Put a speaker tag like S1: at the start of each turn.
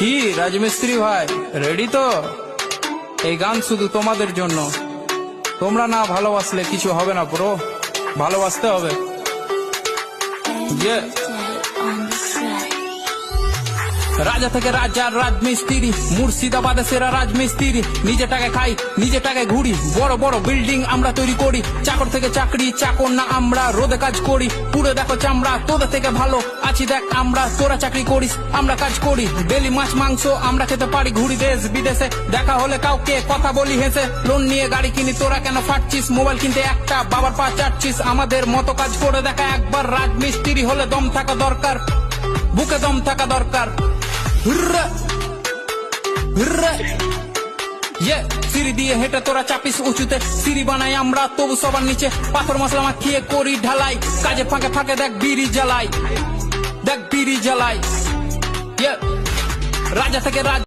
S1: কি রাজমিস্ত্রি ভাই, রেডি তো? এই গান শুধু তোমাদের জন্য। তোমরা না ভালোবাসলে কিছু হবে না ব্রো, ভালোবাসতে হবে। রাজা থেকে রাজার রাজমিস্ত্রি, মুর্শিদাবাদে সেরা রাজমিস্ত্রি। নিজে টাকা খাই, নিজে টাকায় ঘুরি, বড় বড় বিল্ডিং আমরা তৈরি করি। চাকর থেকে চাকরি, চাকর না আমরা, রোদে কাজ করি, পুরো দেখো চামড়া। তোদের থেকে ভালো আছি দেখ আমরা, তোরা চাকরি করিস আমরা কাজ করি। ডেলি মাছ মাংস আমরা খেতে পারি, ঘুরি দেশ বিদেশে। দেখা হলে কাউকে কথা বলি হেসে, লোন নিয়ে গাড়ি কিনি, তোরা কেন ফাটছিস? মোবাইল কিনতে একটা বাবার পা চাটছিস। আমাদের মতো কাজ করে দেখা একবার, রাজমিস্ত্রি হলে দম থাকা দরকার, বুকে দম থাকা দরকার। সিঁড়ি দিয়ে হেঁটে তোরা চাপিস উঁচুতে, সিঁড়ি বানাই আমরা তবু সবার নিচে। পাথর মশলা মাখিয়ে করি ঢালাই, কাজে ফাঁকে ফাঁকে দেখ বিড়ি জ্বালাই, দেখ বিড়ি জ্বালাই। রাজা থেকে রাজা